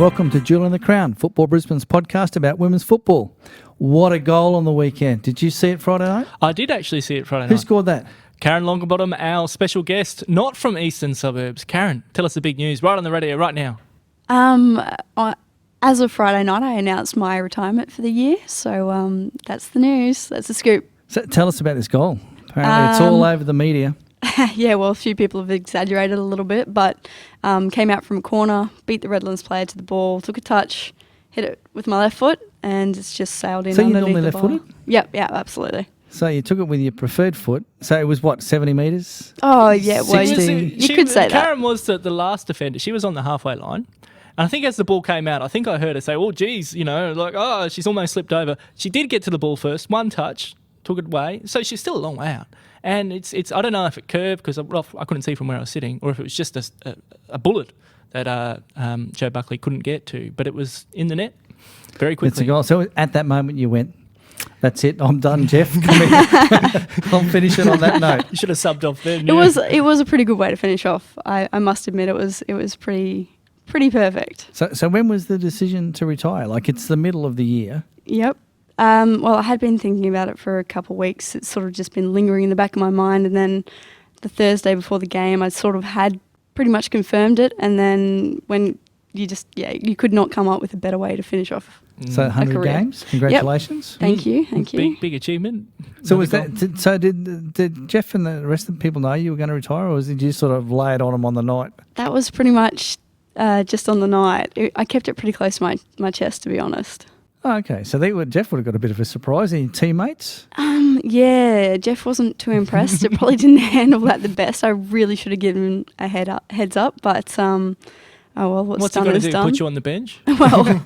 Welcome to Jewel in the Crown, Football Brisbane's podcast about women's football. What a goal on the weekend. Did you see it Friday night? I did actually see it Friday night. Who scored that? Karyn Longbottom, our special guest, not from eastern suburbs. Karyn, tell us the big news right on the radio right now. As of Friday night, I announced my retirement for the year. So that's the news. That's the scoop. So tell us about this goal. Apparently it's all over the media. Yeah, well, a few people have exaggerated a little bit, but came out from a corner, beat the Redlands player to the ball, took a touch, hit it with my left foot, and it's just sailed in. So you're underneath normally the bar. left-footed? Yep, absolutely. So you took it with your preferred foot. So it was what, 70 metres? Oh, yeah, well, 60. you could say that. Karyn was the last defender. She was on the halfway line. And I think as the ball came out, I think I heard her say, oh, geez, she's almost slipped over. She did get to the ball first, one touch, took it away. So she's still a long way out. And it's I don't know if it curved because I couldn't see from where I was sitting, or if it was just a bullet that Joe Buckley couldn't get to. But it was in the net very quickly. It's a goal. So at that moment you went, that's it, I'm done, Jeff. Come here. I'll finish it on that note. You should have subbed off then. It was a pretty good way to finish off. I must admit it was pretty perfect. So when was the decision to retire? Like, it's the middle of the year. Yep. Well, I had been thinking about it for a couple of weeks. It's sort of just been lingering in the back of my mind. And then the Thursday before the game, I sort of had pretty much confirmed it. And then when you could not come up with a better way to finish off. So 100 games. Congratulations. Yep. Thank you. Big achievement. So was that? So did Jeff and the rest of the people know you were going to retire, or did you sort of lay it on them on the night? That was pretty much just on the night. I kept it pretty close to my chest, to be honest. Oh, okay, so Jeff would have got a bit of a surprise. Any teammates? Yeah, Jeff wasn't too impressed. It probably didn't handle that the best. I really should have given a heads up, but oh well, what's done he going is to do? done. Put you on the bench? Well,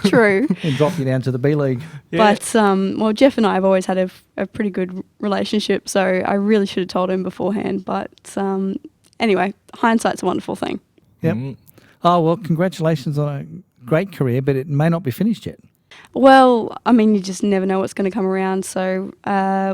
true. And drop you down to the B League. Yeah. But Jeff and I have always had a pretty good relationship, so I really should have told him beforehand. But anyway, hindsight's a wonderful thing. Yep. Oh well, congratulations on a great career, but it may not be finished yet. Well, I mean, you just never know what's going to come around, so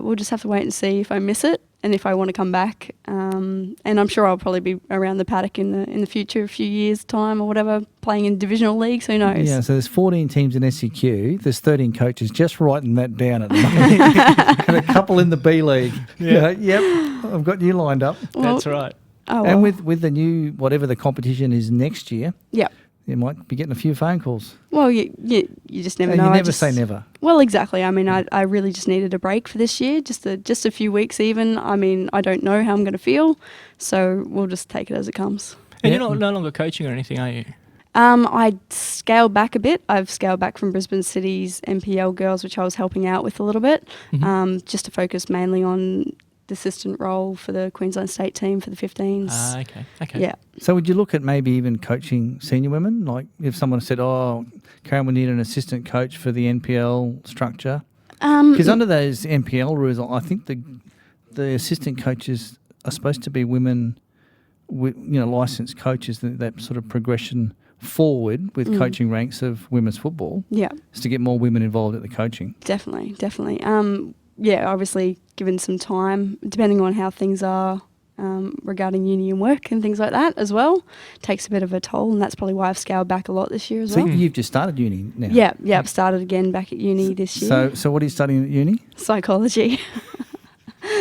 we'll just have to wait and see if I miss it and if I want to come back. And I'm sure I'll probably be around the paddock in the future, a few years' time or whatever, playing in divisional leagues. Who knows? Yeah, so there's 14 teams in SCQ. There's 13 coaches. Just writing that down at the moment. And a couple in the B League. Yeah. Yep, I've got you lined up. Well, that's right. Oh, and well. with the new, whatever the competition is next year, Yep. you might be getting a few phone calls. Well, you just never know. You never say never. Well, exactly. I mean, I really just needed a break for this year, just a few weeks even. I mean, I don't know how I'm going to feel, so we'll just take it as it comes. And you're no longer coaching or anything, are you? I ccaled back a bit. I've scaled back from Brisbane City's NPL girls, which I was helping out with a little bit, just to focus mainly on the assistant role for the Queensland State team for the 15s. Okay. Yeah. So would you look at maybe even coaching senior women? Like if someone said, oh, Karyn, we need an assistant coach for the NPL structure? Because under those NPL rules, I think the assistant coaches are supposed to be women, licensed coaches, that sort of progression forward with coaching ranks of women's football. Yeah. Is to get more women involved at the coaching. Definitely. Obviously given some time, depending on how things are regarding uni and work and things like that as well, takes a bit of a toll, and that's probably why I've scaled back a lot this year as well. So you've just started uni now? Yeah, I've started again back at uni this year. So what are you studying at uni? Psychology.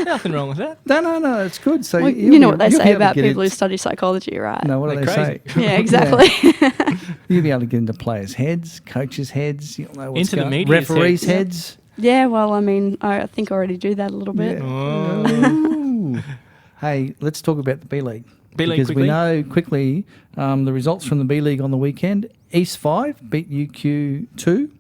Nothing wrong with that. No, it's good. So well, you know what they say about people who study psychology, right? No, what do they say? Yeah, exactly. You'll be able to get into players' heads, coaches' heads, you'll know what's into the media's referees' heads. Yeah, well, I mean, I think I already do that a little bit. Yeah. Oh. Hey, let's talk about the B League. Because we know quickly the results from the B League on the weekend. East 5 beat UQ 2.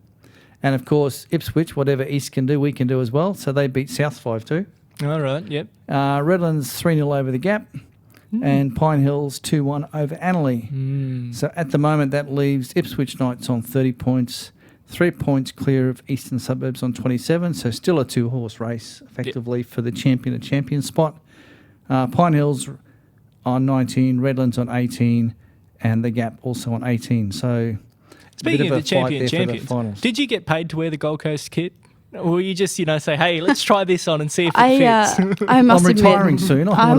And, of course, Ipswich, whatever East can do, we can do as well. So they beat South 5-2. All right, yep. Redlands 3-0 over the Gap. And Pine Hills 2-1 over Annerley. So at the moment, that leaves Ipswich Knights on 30 points. 3 points clear of Eastern Suburbs on 27, so still a two-horse race, effectively, for the champion and champion spot. Pine Hills on 19, Redlands on 18, and the Gap also on 18. So, speaking of the champions, the did you get paid to wear the Gold Coast kit? Or you just, say, hey, let's try this on and see if it fits? I must I'm admit, retiring soon. I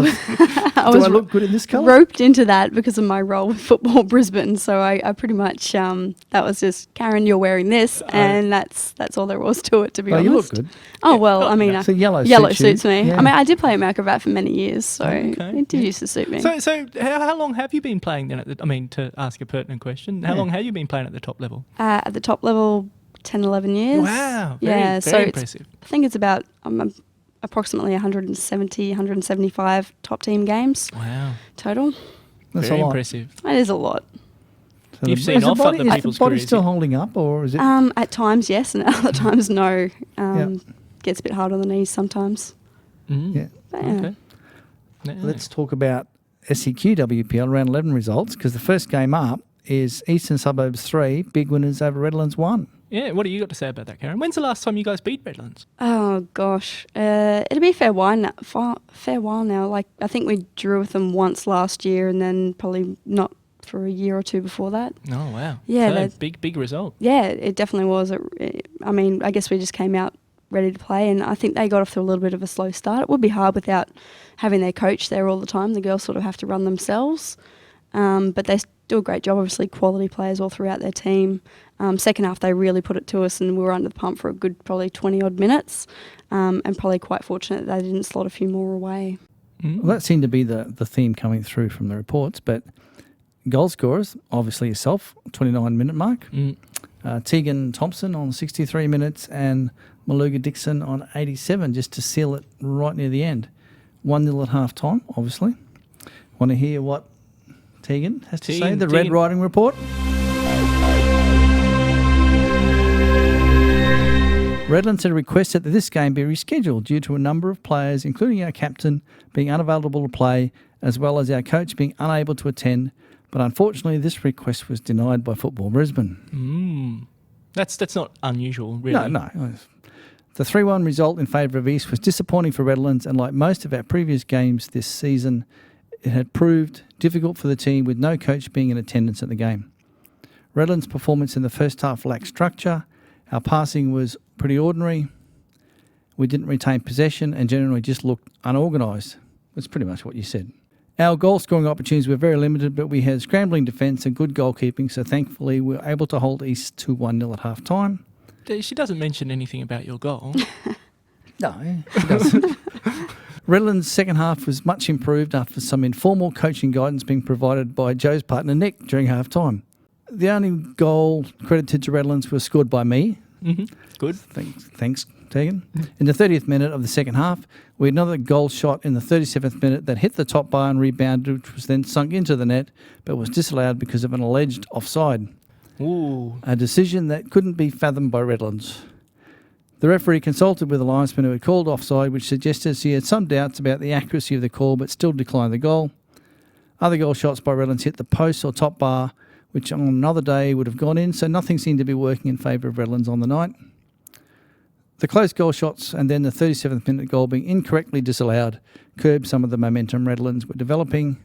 Do I look good in this colour? roped into that because of my role with Football Brisbane. So I pretty much that was just Karyn, you're wearing this, and that's all there was to it. To be honest, you look good. Oh well, I mean, So yellow suits me. Yeah. I mean, I did play at Macrobat for many years, so it did used to suit me. So how long have you been playing then? To ask a pertinent question, how long have you been playing at the top level? At the top level, 10, 11 years. Wow, very impressive. I think it's about approximately 170, 175 top team games. Wow, total. That's very a lot. impressive. That is a lot. So You've seen off other people's Is the body careers. still holding up, or is it? At times, yes, and other times, no. Gets a bit hard on the knees sometimes. Yeah. But, Okay. Yeah. Let's talk about SEQ WPL round 11 results, because the first game up is Eastern Suburbs 3, big winners over Redlands 1. Yeah, what do you got to say about that, Karyn? When's the last time you guys beat Redlands? Oh gosh, it'll be a fair while now. Like I think we drew with them once last year, and then probably not for a year or two before that. Oh wow! Yeah, so big result. Yeah, it definitely was. I mean, I guess we just came out ready to play, and I think they got off to a little bit of a slow start. It would be hard without having their coach there all the time. The girls sort of have to run themselves, but they do a great job. Obviously, quality players all throughout their team. Second half, they really put it to us, and we were under the pump for a good probably 20-odd minutes, and probably quite fortunate that they didn't slot a few more away. Well, that seemed to be the theme coming through from the reports, but goal scorers, obviously yourself, 29-minute mark. Tegan Thompson on 63 minutes and Maluga Dixon on 87, just to seal it right near the end. 1-0 at half-time, obviously. Want to hear what Tegan has to say, the Red Riding Report? Redlands had requested that this game be rescheduled due to a number of players, including our captain, being unavailable to play, as well as our coach being unable to attend. But unfortunately, this request was denied by Football Brisbane. That's not unusual, really. No. The 3-1 result in favour of East was disappointing for Redlands, and like most of our previous games this season, it had proved difficult for the team with no coach being in attendance at the game. Redlands' performance in the first half lacked structure. Our passing was pretty ordinary. We didn't retain possession and generally just looked unorganised. That's pretty much what you said. Our goal-scoring opportunities were very limited, but we had scrambling defence and good goalkeeping, so thankfully we were able to hold East to 1-0 at half-time. She doesn't mention anything about your goal. No, she doesn't. Redlands' second half was much improved after some informal coaching guidance being provided by Joe's partner Nick during half-time. The only goal credited to Redlands was scored by me. Good. Thanks, Tegan. In the 30th minute of the second half, we had another goal shot in the 37th minute that hit the top bar and rebounded, which was then sunk into the net, but was disallowed because of an alleged offside. Ooh. A decision that couldn't be fathomed by Redlands. The referee consulted with the linesman who had called offside, which suggested he had some doubts about the accuracy of the call, but still declined the goal. Other goal shots by Redlands hit the post or top bar, which on another day would have gone in, so nothing seemed to be working in favour of Redlands on the night. The close goal shots and then the 37th minute goal being incorrectly disallowed curbed some of the momentum Redlands were developing.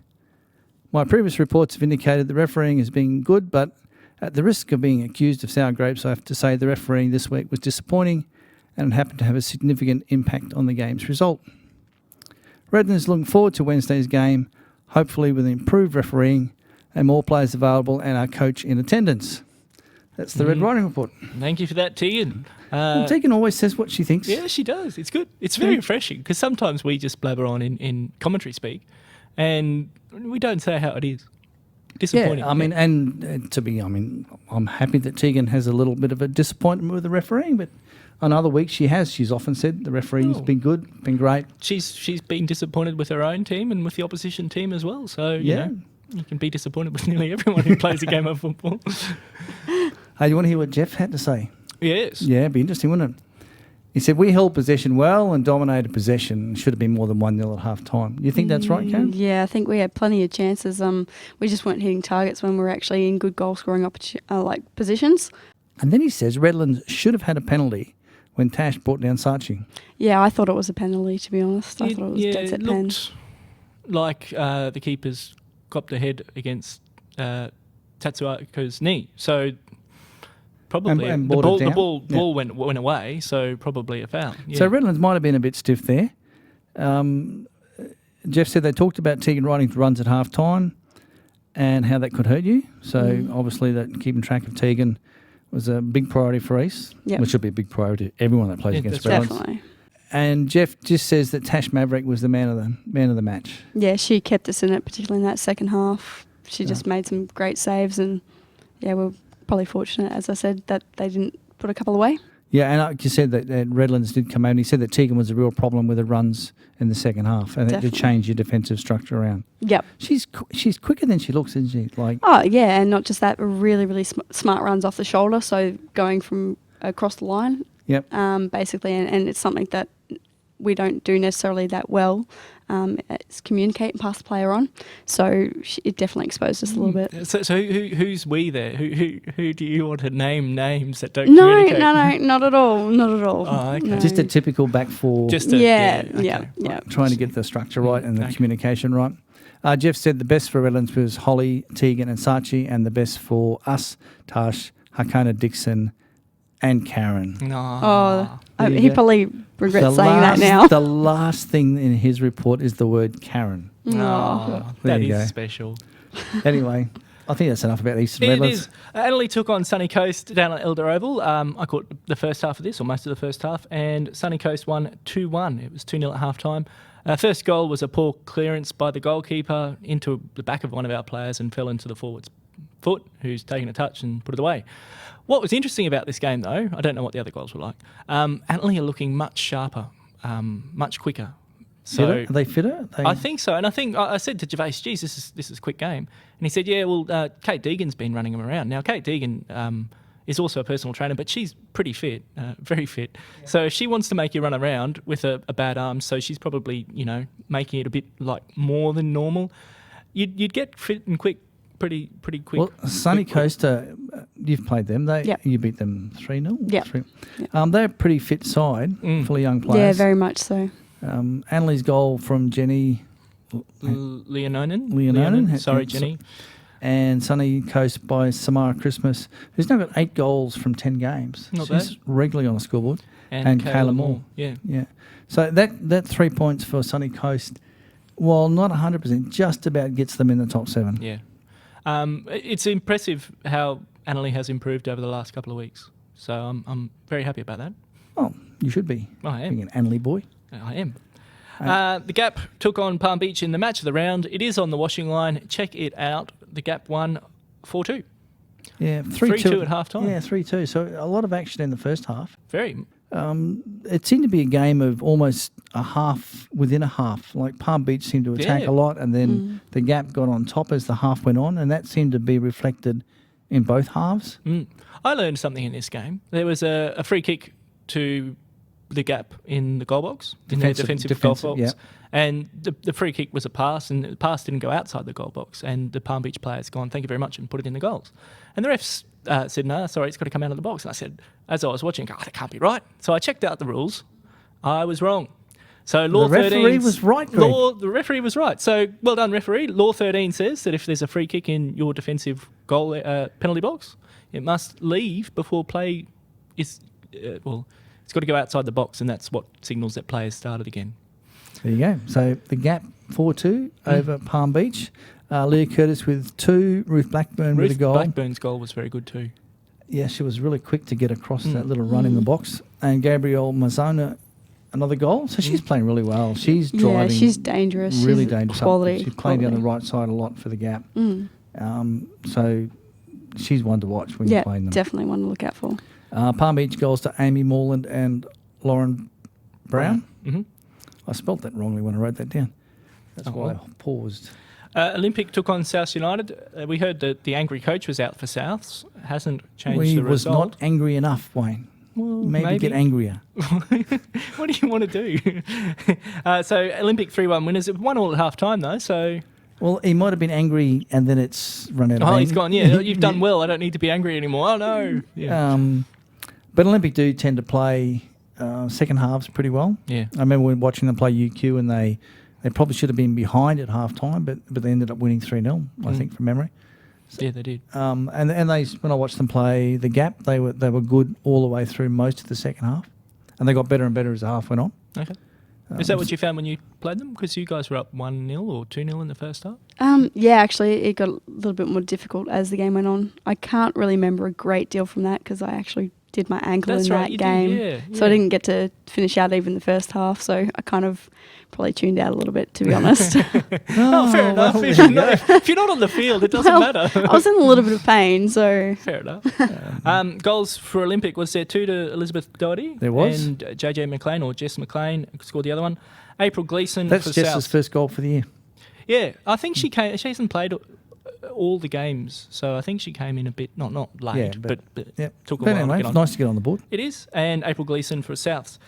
My previous reports have indicated the refereeing has been good, but at the risk of being accused of sour grapes, I have to say the refereeing this week was disappointing and it happened to have a significant impact on the game's result. Redlands is looking forward to Wednesday's game, hopefully with improved refereeing and more players available and our coach in attendance. That's the Red Riding Report. Thank you for that, Tegan. Well, Tegan always says what she thinks. Yeah, she does. It's good. It's very refreshing because sometimes we just blabber on in commentary speak and we don't say how it is. Disappointing. Yeah, I mean, I'm happy that Tegan has a little bit of a disappointment with the refereeing, but on other weeks she's often said the refereeing's been good, been great. She's been disappointed with her own team and with the opposition team as well. So, you know, you can be disappointed with nearly everyone who plays a game of football. Hey, you want to hear what Jeff had to say? Yes. Yeah, it'd be interesting, wouldn't it? He said, we held possession well and dominated possession. Should have been more than 1-0 at half-time. You think that's right, Karen? Yeah, I think we had plenty of chances. We just weren't hitting targets when we were actually in good goal-scoring positions. And then he says Redlands should have had a penalty when Tash brought down Saatchi. Yeah, I thought it was a penalty, to be honest. I thought it was dead set pen. Looked like the keeper's copped a head against Tatsuako's knee. So probably And the brought it ball, down. ball went away, so probably a foul. Yeah. So Redlands might have been a bit stiff there. Jeff said they talked about Tegan riding runs at half time and how that could hurt you. So obviously that keeping track of Tegan was a big priority for East, which should be a big priority to everyone that plays against Redlands. Definitely. And Jeff just says that Tash Maverick was the man of the match. Yeah, she kept us in it, particularly in that second half. She just made some great saves, and we're probably fortunate, as I said, that they didn't put a couple away. Yeah, and like you said that Redlands did come out and he said that Tegan was a real problem with the runs in the second half and that to change your defensive structure around. Yep. She's quicker than she looks, isn't she? And not just that, really, really smart runs off the shoulder, so going from across the line. Yep. Basically, and it's something that we don't do necessarily that well. It's communicate and pass the player on. So it definitely exposed us a little bit. So who's we there? Who do you want to name names that don't communicate? No, not at all. Not at all. Oh, okay. No. Just a typical back four. Yeah. Trying to get the structure right and the communication right. Jeff said the best for Redlands was Holly, Tegan and Sachi, and the best for us, Tash, Hakana Dixon and Karyn. No. He probably regrets saying that now. The last thing in his report is the word Karyn. That is special. Anyway, I think that's enough about Eastern Redlands. It is. Adelaide took on Sunny Coast down at Elder Oval. I caught the first half of this, or most of the first half, and Sunny Coast won 2-1. It was 2-0 at half time. First goal was a poor clearance by the goalkeeper into the back of one of our players and fell into the forward's foot, who's taken a touch and put it away. What was interesting about this game, though, I don't know what the other goals were like, Adelaide are looking much sharper, much quicker. So Fitter? Are they fitter? I think so. And I think I said to Gervais, geez, this is a quick game. And he said, yeah, well, Kate Deegan's been running them around. Now, Kate Deegan is also a personal trainer, but she's pretty fit, very fit. Yeah. So if she wants to make you run around with a bad arm, so she's probably, making it a bit like more than normal, you'd get fit and quick pretty quick. Well, Sunny Coast, you've played them. You beat them 3-0? Yeah. They're a pretty fit side, full of young players. Yeah, very much so. Annalie's goal from Jenny Leononen. Sorry, Jenny. And Sunny Coast by Samara Christmas, who's now got 8 goals from 10 games. Not She's bad. Regularly on the scoreboard. And Kayla Moore. Yeah. So that 3 points for Sunny Coast, while not 100%, just about gets them in the top 7. Yeah. It's impressive how Annalie has improved over the last couple of weeks. So I'm very happy about that. Oh, you should be. I am. Being an Annalie boy. I am. The Gap took on Palm Beach in the match of the round. It is on the washing line. Check it out. The Gap won 4-2. Yeah, 3-2 at half time. Yeah, 3-2. So a lot of action in the first half. Very. It seemed to be a game of almost a half within a half. Like Palm Beach seemed to attack a lot, and then the Gap got on top as the half went on, and that seemed to be reflected in both halves. I learned something in this game. There was a free kick to the Gap in the goal box, in their defensive goal box. Yeah. And the free kick was a pass, and the pass didn't go outside the goal box. And the Palm Beach players gone, thank you very much, and put it in the goals. And the refs said, no, sorry, it's got to come out of the box. And I said, as I was watching, that can't be right. So I checked out the rules. I was wrong. So Law 13... The referee was right, Greg. The referee was right. So well done, referee. Law 13 says that if there's a free kick in your defensive goal penalty box, it must leave before play is... it's got to go outside the box, and that's what signals that players started again. There you go. So the Gap 4-2 over Palm Beach. Leah Curtis with 2, Ruth Blackburn with a goal. Blackburn's goal was very good too. Yeah, she was really quick to get across that little run in the box. And Gabrielle Mazzona, another goal. So she's playing really well. She's driving. Yeah, she's dangerous. Really she's dangerous. Quality. She's playing down the right side a lot for the Gap. So she's one to watch when you're playing them. Definitely one to look out for. Palm Beach goals to Amy Morland and Lauren Brown. Mm-hmm. I spelt that wrongly when I wrote that down. That's why I paused. Olympic took on South United. We heard that the angry coach was out for Souths. Hasn't changed He the was result. not angry enough, Wayne. Well, maybe get angrier. What do you want to do? So Olympic 3-1 winners. It 1-1 at half time though. So well, he might have been angry and then it's run out of anger. he's gone. Yeah, you've done well. I don't need to be angry anymore. Oh no. Yeah. But Olympic do tend to play second halves pretty well. Yeah. I remember when watching them play UQ, and they probably should have been behind at half time, but they ended up winning 3-0, I think, from memory. Yeah, they did. And they, when I watched them play the gap, they were good all the way through most of the second half, and they got better and better as the half went on. Okay. Is that what you found when you played them? Because you guys were up 1-0 or 2-0 in the first half? Yeah, actually, it got a little bit more difficult as the game went on. I can't really remember a great deal from that because I actually did my ankle That's in right, that you game. did, yeah, So I yeah. didn't get to finish out even the first half. So I kind of probably tuned out a little bit, to be honest. Oh, fair enough. well, If there you're, you go. if you're not on the field, it doesn't Well, matter. I was in a little bit of pain, so Fair enough. Goals for Olympic, was there 2 to Elizabeth Doherty? There was. And JJ McLean, or Jess McLean, scored the other one. April Gleeson That's for Jess's South. first goal for the year. Yeah, I think she hasn't played all the games, so I think she came in a bit, not late, Yeah, but Yeah. took a But while anyway, to it's get on. nice to get on the board. It is, and April Gleeson for Souths.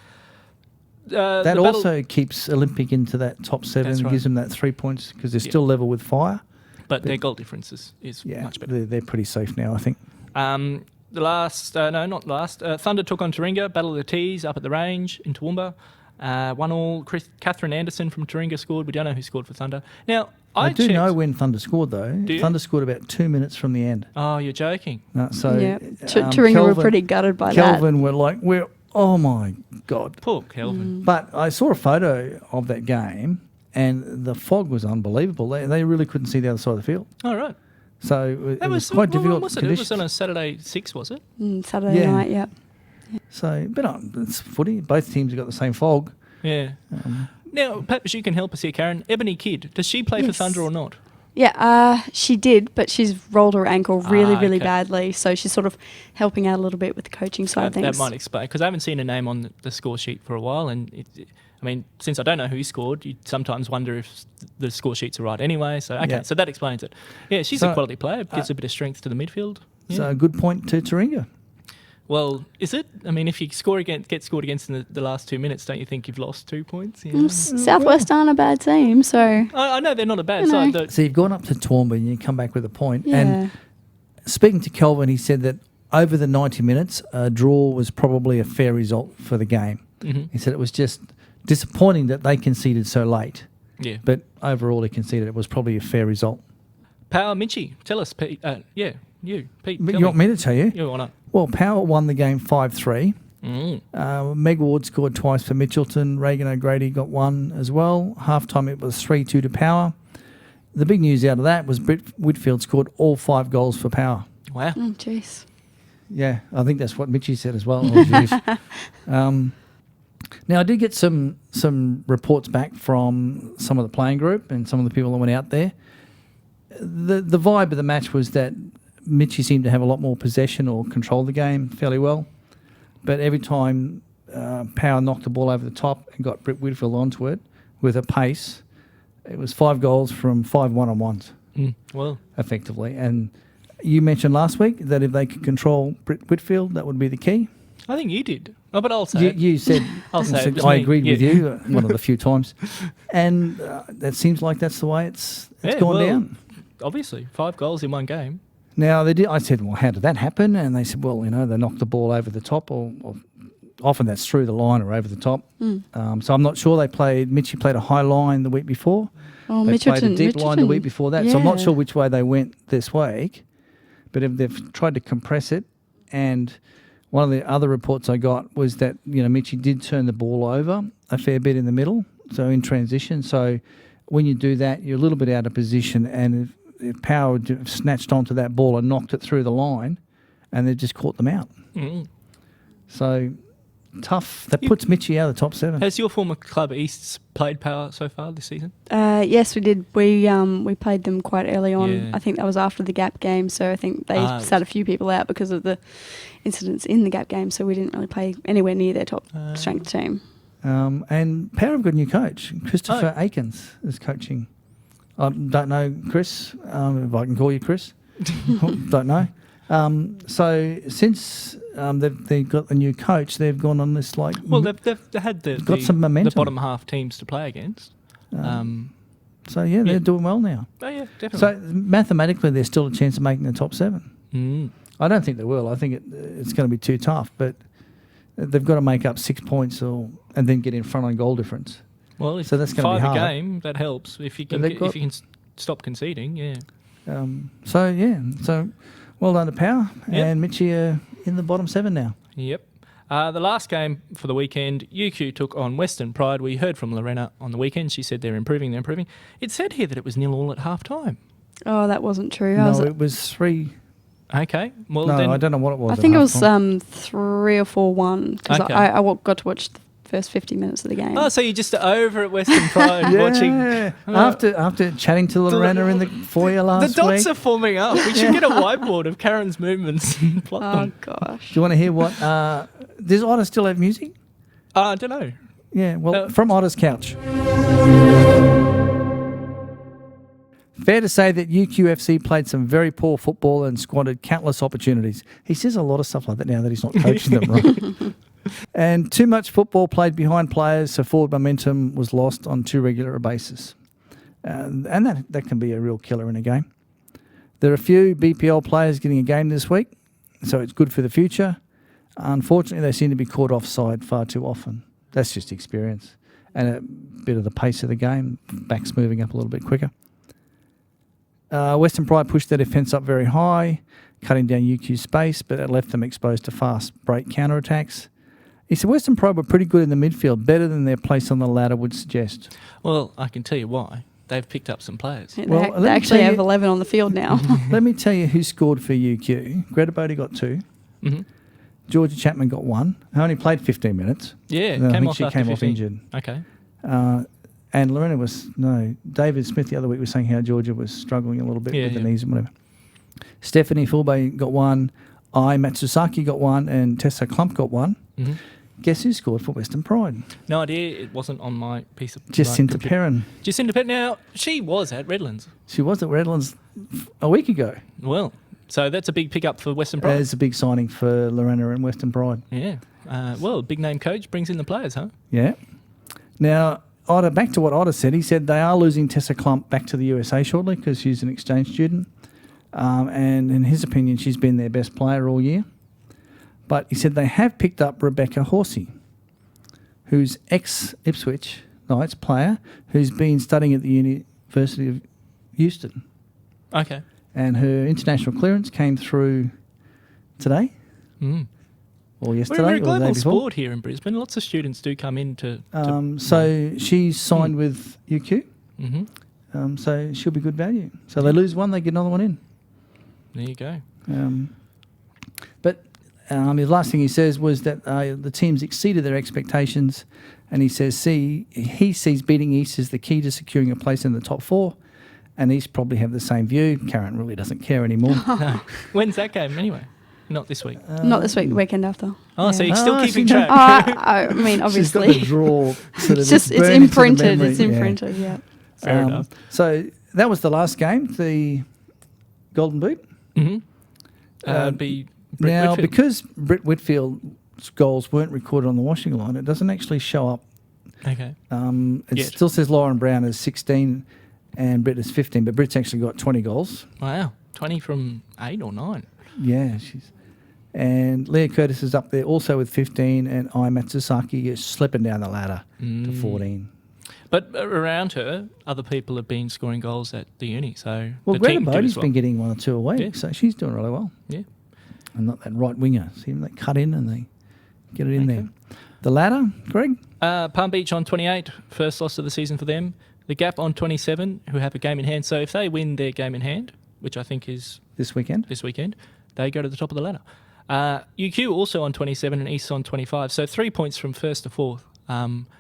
That also keeps Olympic into that top 7 That's and right. gives them that 3 points because they're Yeah. still level with Fire. But their goal difference is Yeah, much better. they're pretty safe now, I think. The last, not last, Thunder took on Taringa, Battle of the Tees up at the range in Toowoomba. 1-1. Catherine Anderson from Taringa scored. We don't know who scored for Thunder. Now, I do checked. know when Thunder scored, though. Do you? Thunder scored about 2 minutes from the end. Oh, you're joking. So yeah. Taringa were pretty gutted by Kelvin were like, oh my God. Poor Kelvin. But I saw a photo of that game and the fog was unbelievable. They really couldn't see the other side of the field. All right. So it was quite difficult When was it? It conditions. was on a Saturday 6, was it? that. Saturday Yeah. night, yeah. So, but it's footy. Both teams have got the same fog. Yeah. Now, perhaps you can help us here, Karen. Ebony Kidd, does she play for Yes. Thunder or not? Yeah, she did, but she's rolled her ankle really, really okay. badly. So she's sort of helping out a little bit with the coaching side of That things. might explain, because I haven't seen her name on the score sheet for a while, and since I don't know who scored, you sometimes wonder if the score sheets are right anyway. So okay, Yeah. so that explains it. Yeah, she's So, a quality player. Gives a bit of strength to the midfield. Yeah. So a good point to Taringa. Well, is it? I mean, if you get scored against in the last 2 minutes, don't you think you've lost 2 points? Yeah. Southwest aren't a bad team, so I know they're not a bad You side. know. Though. So you've gone up to Toowoomba and you come back with a point. yeah. And speaking to Kelvin, he said that over the 90 minutes, a draw was probably a fair result for the game. Mhm. He said it was just disappointing that they conceded so late. Yeah. But overall, he conceded it was probably a fair result. Power Minchie, tell us, Pete. You, Pete. But tell you want me to tell you? You want to? Well, Power won the game 5-3. Mm. Meg Ward scored twice for Mitchelton. Reagan O'Grady got one as well. Halftime it was 3-2 to Power. The big news out of that was Britt Whitfield scored all 5 goals for Power. Wow. Oh, jeez. Yeah, I think that's what Mitchie said as well. Oh, geez. Now, I did get some reports back from some of the playing group and some of the people that went out there. The vibe of the match was that Mitchie seemed to have a lot more possession or control the game fairly well. But every time Power knocked the ball over the top and got Britt Whitfield onto it with a pace, it was 5 goals from 5 one-on-ones, Well, effectively. And you mentioned last week that if they could control Britt Whitfield, that would be the key. I think you did. Oh, but I'll say it. You said, I'll say it. It was I me. agreed with Yeah. you one of the few times. And that seems like that's the way it's Yeah, gone well, down. Obviously, 5 goals in one game. Now, I said, well, how did that happen? And they said, well, they knocked the ball over the top, or often that's through the line or over the top. So I'm not sure Mitchie played a high line the week before. Oh, They played a deep line the Mitchelton. week before that. So I'm not Yeah. sure which way they went this week. But if they've tried to compress it, and one of the other reports I got was that, Mitchie did turn the ball over a fair bit in the middle, so in transition. So when you do that, you're a little bit out of position, and if Power snatched onto that ball and knocked it through the line, and they just caught them out. Mm. So tough. That puts Mitchie out of the top 7. Has your former club Easts played Power so far this season? Yes, we did. We played them quite early on. Yeah. I think that was after the Gap game, so I think they Ah, sat a few people out because of the incidents in the Gap game, so we didn't really play anywhere near their top strength team. And Power have got a new coach. Christopher Akins is coaching. I don't know, Chris, if I can call you Chris. Don't know. So since they've got a new coach, they've gone on this Well, they've had got some momentum. the bottom half teams to play against. So they're doing well now. Oh yeah, definitely. So mathematically, there's still a chance of making the top 7. Mm. I don't think they will. I think it's going to be too tough, but they've got to make up 6 points and then get in front on goal difference. Well, if So that's gonna be 5 a hard. game, that helps. If you can, they've got- if you can stop conceding, yeah. So well done to Power and Mitchie are in the bottom 7 now. Yep. The last game for the weekend, UQ took on Western Pride. We heard from Lorena on the weekend. She said they're improving. It said here that it was 0-0 at half-time. Oh, that wasn't true. No, it was 3. Okay. Well, No, then I don't know what it was. I at think it was half-time. 3 or 4-1 because Okay. I got to watch the first 50 minutes of the game. Oh, so you're just over at Western Pride watching. After chatting to Lorena in the foyer last The dots week. are forming up. We should get a whiteboard of Karen's movements and plot Oh them. gosh. Do you want to hear what? Does Otter still have music? I don't know. Yeah, well, from Otter's couch. Fair to say that UQFC played some very poor football and squandered countless opportunities. He says a lot of stuff like that now that he's not coaching them, right? And too much football played behind players, so forward momentum was lost on too regular a basis. And that can be a real killer in a game. There are a few BPL players getting a game this week, so it's good for the future. Unfortunately, they seem to be caught offside far too often. That's just experience and a bit of the pace of the game, backs moving up a little bit quicker. Western Pride pushed their defence up very high, cutting down UQ's space, but it left them exposed to fast break counterattacks. He said Western Pride were pretty good in the midfield, better than their place on the ladder would suggest. Well, I can tell you why. They've picked up some players. They, Well, let they me actually tell have you- 11 on the field now. Let me tell you who scored for UQ. Greta Bodie got 2. Mm-hmm. Georgia Chapman got 1. I only played 15 minutes. Yeah, And I came think off she after came off 15. injured. Okay. And Lorena David Smith the other week was saying how Georgia was struggling a little bit with the knees and whatever. Stephanie Fulbe got 1. Matsusaki got 1 and Tessa Klump got 1. Mm-hmm. Guess who scored for Western Pride? No idea. It wasn't on my piece of Jacinta computer. Perrin. Jacinta Perrin. Now, she was at Redlands. She was at Redlands a week ago. Well, so that's a big pickup for Western Pride. There's a big signing for Lorena and Western Pride. Yeah. Well, big name coach brings in the players, huh? Yeah. Now, back to what Otter said. He said they are losing Tessa Klump back to the USA shortly because she's an exchange student. And in his opinion, she's been their best player all year. But he said they have picked up Rebecca Horsey, who's ex-Ipswich Knights player who's been studying at the University of Houston. Okay. And her international clearance came through today Mm. or yesterday We're a or the day global before. sport here in Brisbane. Lots of students do come in to So she's signed with UQ. Mhm. So she'll be good value. So they lose one, they get another one in. There you go. But the last thing he says was that the teams exceeded their expectations, and he says he sees beating East as the key to securing a place in the top 4, and East probably have the same view. Karen really doesn't care anymore. No. When's that game anyway? Not this week. Not this week, the weekend after. Oh, so you're still Oh, keeping she track. I mean, She's got obviously. the draw. Sort of It's just, it's burned into the imprinted. memory. It's imprinted, yeah. Fair enough. So that was the last game, the Golden Boot. Mm-hmm. Be Brett Now, Whitfield. because Britt Whitfield's goals weren't recorded on the washing line, it doesn't actually show up. Okay. It Yet. still says Lauren Brown is 16 and Britt is 15, but Britt's actually got 20 goals. Wow. 20 from 8 or 9. Yeah, and Leah Curtis is up there also with 15, and Matsusaki is slipping down the ladder to 14. But around her, other people have been scoring goals at the uni. So Well, the Greta team did Bodie's as well. been getting 1 or 2 a week, Yeah. so she's doing really well. Yeah. And not that right winger. See them, they cut in and they get it in Okay. there. The ladder, Greg? Palm Beach on 28, first loss of the season for them. The Gap on 27, who have a game in hand. So if they win their game in hand, which I think is This weekend? this weekend, they go to the top of the ladder. UQ also on 27 and East on 25. So 3 points from first to fourth.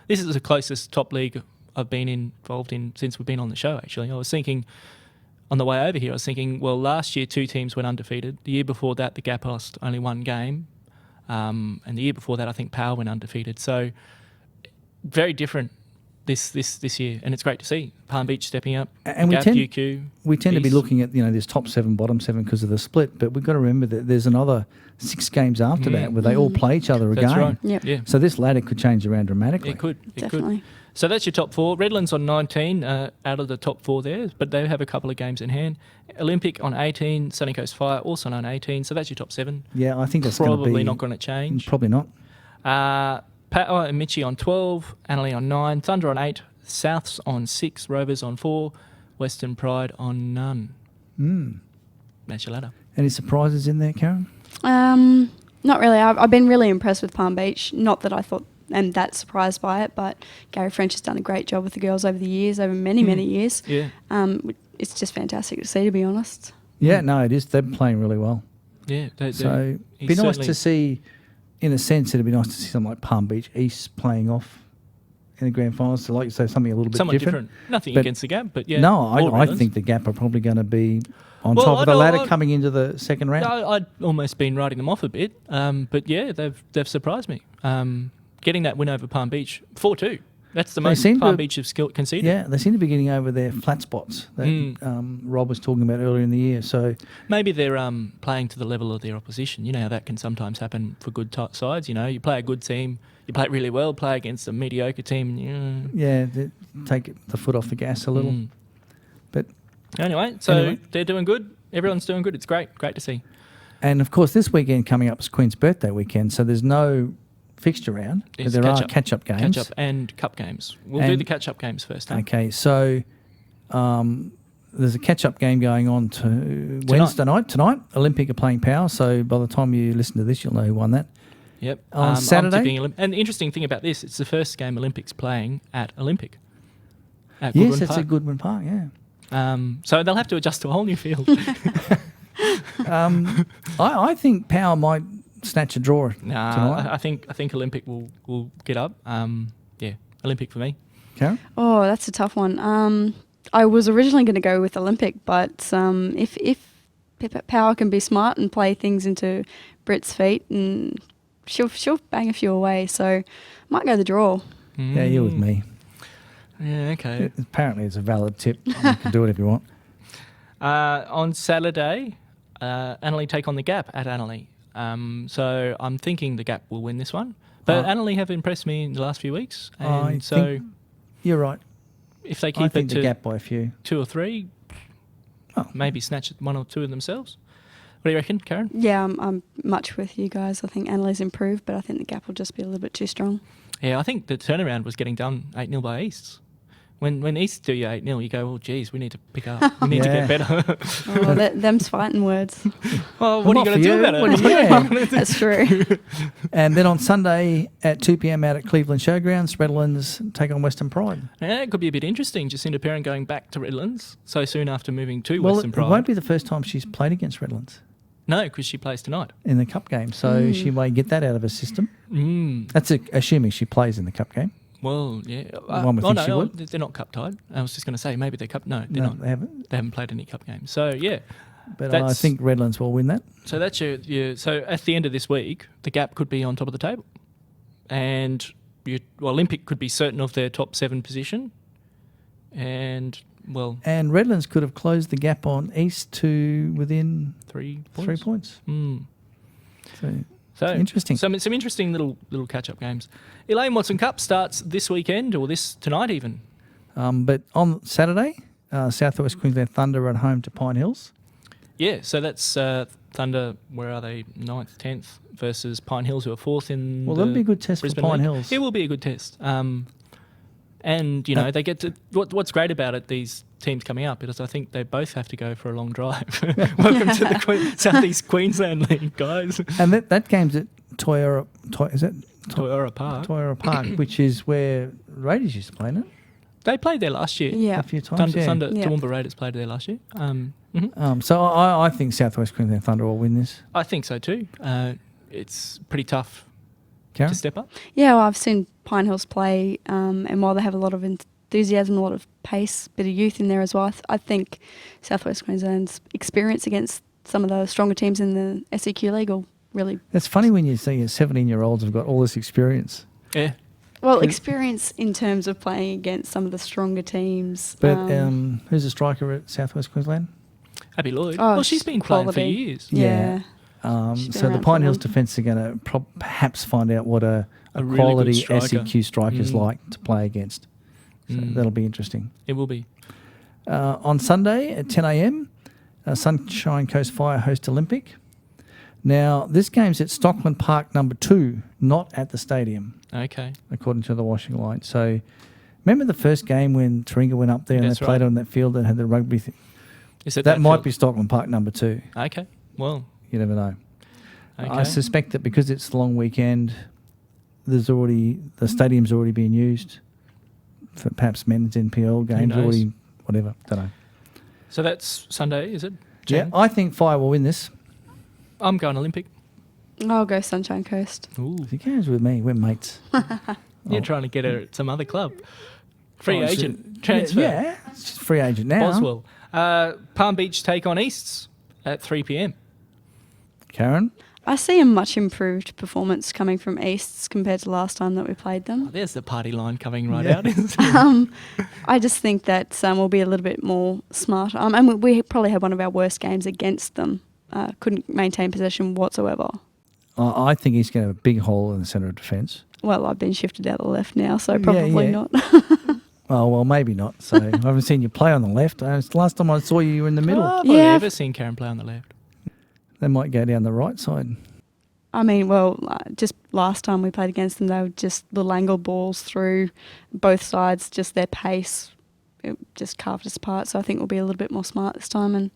This is the closest top league I've been involved in since we've been on the show, actually. I was thinking, on the way over here, well, last year 2 teams went undefeated. The year before that, the Gap lost only 1 game. And the year before that, I think Power went undefeated. So very different this year, and it's great to see Palm Beach stepping up. And Gap, UQ. we tend to be East. looking at this top 7, bottom 7 because of the split, but we've got to remember that there's another 6 games after that where they all play each other That's again. right. Yep. Yeah, So this ladder could change around dramatically. it could. It Definitely. could. So that's your top 4. Redlands on 19 out of the top 4 there, but they have a couple of games in hand. Olympic on 18, Sunny Coast Fire also on 18, so that's your top 7. Yeah, I think that's going to be... Probably not going to change. Probably not. Power and Mitchie on 12, Annalie on 9, Thunder on 8, Souths on 6, Rovers on 4, Western Pride on none. That's your ladder. Any surprises in there, Karyn? Not really. I've been really impressed with Palm Beach. Not that I thought am that surprised by it, but Gary French has done a great job with the girls over the years, over many, many years. Yeah. It's just fantastic to see, to be honest. Yeah, no, it is. They're playing really well. Yeah. So it'd be nice to see, in a sense, it'd be nice to see something like Palm Beach East playing off in the grand finals. So, like you say, something a little bit somewhat different. Nothing But against the Gap, but yeah. No, I Redlands. think the Gap are probably going to be on top of the ladder coming into the second round. I'd almost been writing them off a bit, but yeah, they've surprised me. Getting that win over Palm Beach, 4-2. That's the most Palm Beach have conceded. Yeah, they seem to be getting over their flat spots that Rob was talking about earlier in the year. So maybe they're playing to the level of their opposition. You know how that can sometimes happen for good sides. You know, you play a good team, you play it really well, play against a mediocre team. Yeah, they take the foot off the gas a little. But anyway, they're doing good. Everyone's doing good. It's great to see. And of course, this weekend coming up is Queen's birthday weekend, so there's no fixture round, but there are catch-up games. Catch-up and cup games. We'll do the catch-up games first. Huh? Okay, so there's a catch-up game going on Wednesday night. Tonight, Olympic are playing Power, so by the time you listen to this, you'll know who won that. Yep. On Saturday? And the interesting thing about this, it's the first game Olympics playing at Olympic. At Yes, Goodwin it's Park. at Goodwin Park, yeah. So they'll have to adjust to a whole new field. I think Power might snatch a draw tonight. I think Olympic will get up. Yeah, Olympic for me. Karyn? Oh, that's a tough one. I was originally going to go with Olympic, but if Power can be smart and play things into Britt's feet, and she'll bang a few away, so might go the draw. Yeah, you're with me. Yeah, okay. Apparently, it's a valid tip. You can do it if you want. On Saturday, Annalee take on the Gap at Annalee. So I'm thinking the Gap will win this one. But Annalee have impressed me in the last few weeks. And so you're right. If they keep it to the Gap by a few. 2 or 3, maybe snatch 1 or 2 of themselves. What do you reckon, Karyn? Yeah, I'm much with you guys. I think Annalee's improved, but I think the Gap will just be a little bit too strong. Yeah, I think the turnaround was getting done 8-0 by East. When East do you 8-0, you go, well, geez, we need to pick up. We need to get better. Them's fighting words. Well, what are you going to do about it? That's true. And then on Sunday at 2 p.m. out at Cleveland Showgrounds, Redlands take on Western Pride. Yeah, it could be a bit interesting. Jacinda Perrin going back to Redlands so soon after moving to Western Pride. It won't be the first time she's played against Redlands. No, because she plays tonight. In the cup game, so she may get that out of her system. That's assuming she plays in the cup game. Well, yeah. One would think she would. They're not cup tied. I was just going to say maybe they're cup. No, they're not. They haven't. They haven't played any cup games. So yeah, but I think Redlands will win that. So that's your. So at the end of this week, the Gap could be on top of the table, and Olympic could be certain of their top 7 position, and Redlands could have closed the gap on East to within 3 points. 3 points. So interesting. Some interesting little catch-up games. Elaine Watson Cup starts this weekend, or tonight even. But on Saturday, South West Queensland Thunder are at home to Pine Hills. Yeah, so that's Thunder, where are they, 9th, 10th, versus Pine Hills, who are 4th in that'll be a good test Brisbane for Pine League. Hills. It will be a good test. And, they get to... What's great about it, these teams coming up, is I think they both have to go for a long drive. Welcome to the Southeast Queensland League, guys. And that game's at Toyota Park. Toyota Park, which is where Raiders used to play, isn't it? They played there last year. Yeah. A few times, Thunder Toowoomba Raiders played there last year. So I think South West Queensland Thunder will win this. I think so too. It's pretty tough Karyn? to step up. Yeah, well, I've seen Pine Hills play, and while they have a lot of enthusiasm, a lot of pace, bit of youth in there as well, I think South West Queensland's experience against some of the stronger teams in the SEQ League will really... It's funny when you see 17-year-olds have got all this experience. Yeah. Well, experience in terms of playing against some of the stronger teams. But who's the striker at South West Queensland? Abby Lloyd. Oh, well, she's been playing for years. Yeah. So the Pine Hills defence are going to perhaps find out what a really quality good striker. SEQ striker is like to play against. So that'll be interesting. It will be. On Sunday at 10 a.m, Sunshine Coast Fire host Olympic. Now, this game's at Stockland Park number 2, not at the stadium. Okay. According to the Washing Light. So, remember the first game when Taringa went up there and That's they played right. on that field that had the rugby thing? Is it That might field? be Stockland Park number 2. Okay. Well, You never know. okay. I suspect that because it's the long weekend, the stadium's already being used for perhaps men's NPL games knows? already, whatever. Don't know. So that's Sunday, is it? Yeah, Jen? I think Fire will win this. I'm going Olympic. I'll go Sunshine Coast. Ooh. He goes with me. We're mates. You're trying to get her at some other club. Free Oh, agent. Transfer. Yeah, it's just free agent now. Boswell. Palm Beach take on Easts at 3 p.m. Karyn? I see a much improved performance coming from Easts compared to last time that we played them. There's the party line coming right Yeah. out. Isn't it? I just think that we'll be a little bit more smart. And we probably had one of our worst games against them. Couldn't maintain possession whatsoever. I think he's going to have a big hole in the centre of defence. Well, I've been shifted out the left now, so probably yeah. not. Oh, well, maybe not. So I haven't seen you play on the left. Last time I saw you, you were in the middle. Oh, I've Yeah. only ever seen Karen play on the left. They might go down the right side. I mean, well, just last time we played against them, they were just little angle balls through both sides, just their pace. It just carved us apart. So I think we'll be a little bit more smart this time.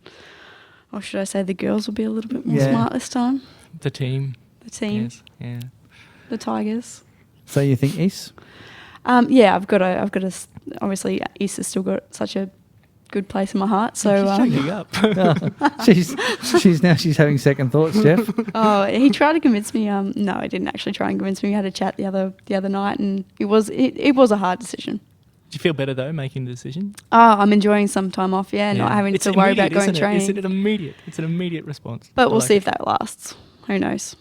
Or should I say the girls will be a little bit more Yeah. smart this time? The team. The team, Yes. Yeah. the Tigers. So you think East? Yeah, I've got to. Obviously, East has still got such a good place in my heart. So, Shaking up. She's having second thoughts, Jeff. he tried to convince me. No, he didn't actually try and convince me. We had a chat the other night, and it was a hard decision. Do you feel better though making the decision? I'm enjoying some time off. Yeah, not having It's to worry about immediate, going isn't it? training. It's an immediate response. But I we'll like see it. if that lasts. Who knows?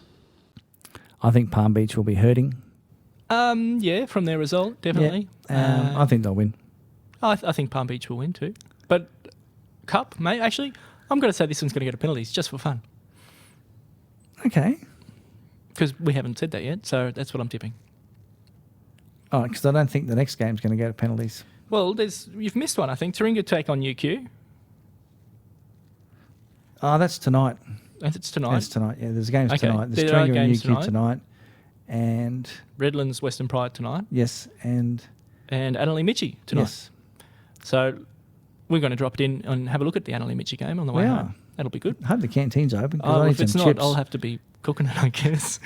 I think Palm Beach will be hurting. Yeah, from their result, definitely. I think they'll win. I think Palm Beach will win too. But Cup, mate, actually, I'm going to say this one's going to go to penalties just for fun. Okay. Because we haven't said that yet, so that's what I'm tipping. Oh, because I don't think the next game's going to go to penalties. Well, you've missed one, I think. Taringa take on UQ. Oh, that's tonight. And it's tonight. That's tonight. Yeah, there's games Okay. tonight. There's There are Taringa and games UQ tonight. And, Redlands, Western Pride tonight. yes, and... And Annalee Mitchie tonight. Yes. So we're going to drop it in and have a look at the Annalee Mitchie game on the way We home. are. That'll be good. I hope the canteen's open because I need If it's some not, chips. I'll have to be cooking it, I guess.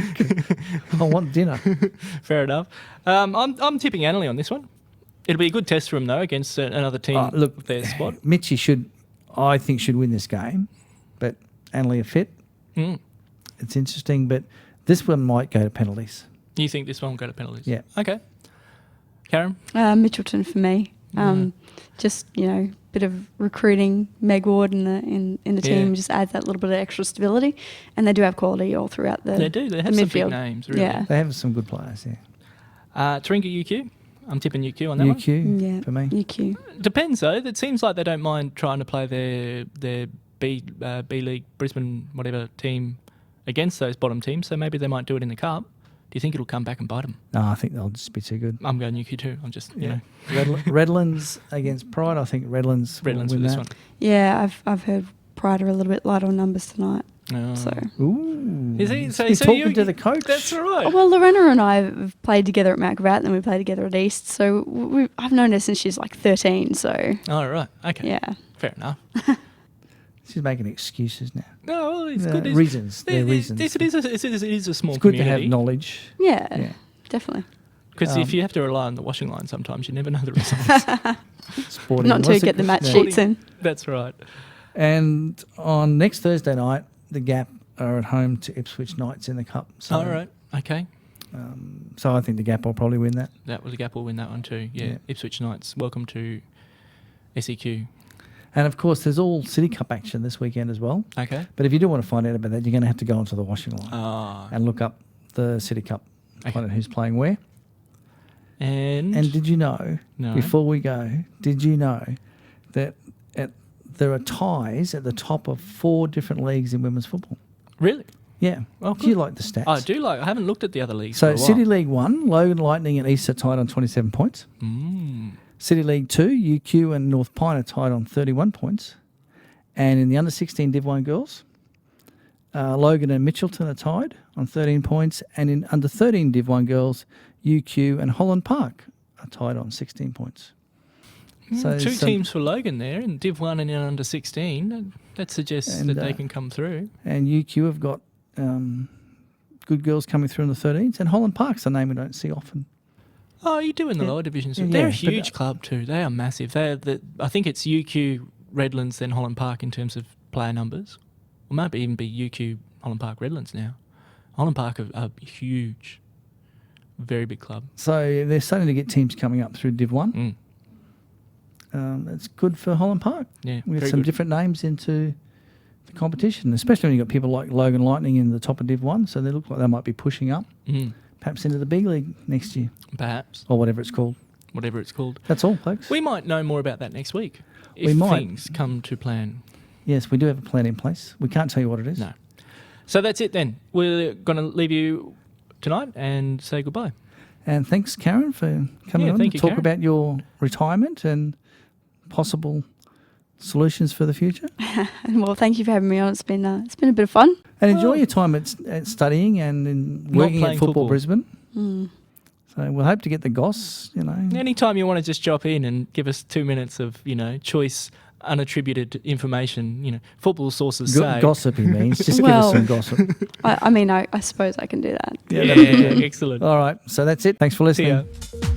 I want dinner. Fair enough. I'm tipping Annalee on this one. It'll be a good test for him, though, against another team Look, of their spot. Mitchie I think, should win this game, but Annalee are fit. Mm. It's interesting, but this one might go to penalties. You think this one will go to penalties? Yeah. Okay. Karen? Mitchelton for me. Just bit of recruiting. Meg Ward in the team just adds that little bit of extra stability, and they do have quality all throughout the. They do. They have the some midfield. big names, really. Yeah. They have some good players, yeah. Taringa UQ? I'm tipping UQ on that one. UQ Yeah, for me. UQ. Depends, though. It seems like they don't mind trying to play their B League Brisbane whatever team against those bottom teams, so maybe they might do it in the Cup. Do you think it'll come back and bite them? No, I think they'll just be too good. I'm going UQ too. I'm just, you know. Redlands against Pride. I think Redlands will Redlands win for this that. one. Yeah, I've heard Pride are a little bit light on numbers tonight. Oh. So. Ooh. Is he? He's So talking you- to the coach. That's right. Oh, well, Lorena and I have played together at Mount Gravatt, and then we played together at East. So I've known her since she's like 13. So Oh, right. Okay. yeah. Fair enough. She's making excuses now. No, well, it's good. It's- Reasons. They're reasons. It is a small It's good to community. have knowledge. Yeah, Yeah. definitely. Because if you have to rely on the washing line sometimes, you never know the results. Sporting. Not until you What's get the it- match yeah. sheets in. That's right. And on next Thursday night, the Gap are at home to Ipswich Knights in the Cup. So, All right. Okay. So I think the Gap will probably win that. That was a Gap will win that one too. Yeah. Yeah. Ipswich Knights. Welcome to SEQ. And of course, there's all City Cup action this weekend as well. Okay. But if you do want to find out about that, you're going to have to go onto the washing line Ah. and look up the City Cup, Okay. find out who's playing where. And And did you know, No. before we go, did you know that there are ties at the top of 4 different leagues in women's football? really? Yeah. Oh, Do you good. like the stats? I do like. I haven't looked at the other leagues. So for a while. City League 1, Logan Lightning and East are tied on 27 points. City League 2, UQ and North Pine are tied on 31 points. And in the under-16 Div 1 girls, Logan and Mitchelton are tied on 13 points. And in under-13 Div 1 girls, UQ and Holland Park are tied on 16 points. So Two teams for Logan there in Div 1 and in under 16. That suggests that they can come through. And UQ have got good girls coming through in the 13s. And Holland Park's a name we don't see often. Oh, you do in the lower divisions. Yeah, They're a but, huge club too. They are massive. I think it's UQ, Redlands, then Holland Park in terms of player numbers. Or might even be UQ, Holland Park, Redlands now. Holland Park are huge. Very big club. So they're starting to get teams coming up through Div 1. That's good for Holland Park. Yeah, We very get some good. different names into the competition, especially when you've got people like Logan Lightning in the top of Div 1. So they look like they might be pushing up, perhaps into the big league next year. Perhaps. Or whatever it's called. Whatever it's called. That's all, folks. We might know more about that next week. If We might. things come to plan. Yes, we do have a plan in place. We can't tell you what it is. No. So that's it then. We're going to leave you tonight and say goodbye. And thanks, Karyn, for coming on thank to you, talk Karyn. about your retirement and possible solutions for the future. Well, thank you for having me on. It's been a bit of fun. And enjoy your time at studying and in Not working at playing Football football. Brisbane. Mm. So we'll hope to get the goss, Anytime you want to just drop in and give us 2 minutes of, choice, unattributed information, football sources say. Gossip, he means. Just Well- give us some gossip. I mean, I suppose I can do that. Yeah, that'd be good. Excellent. All right, so that's it. Thanks for See listening. ya.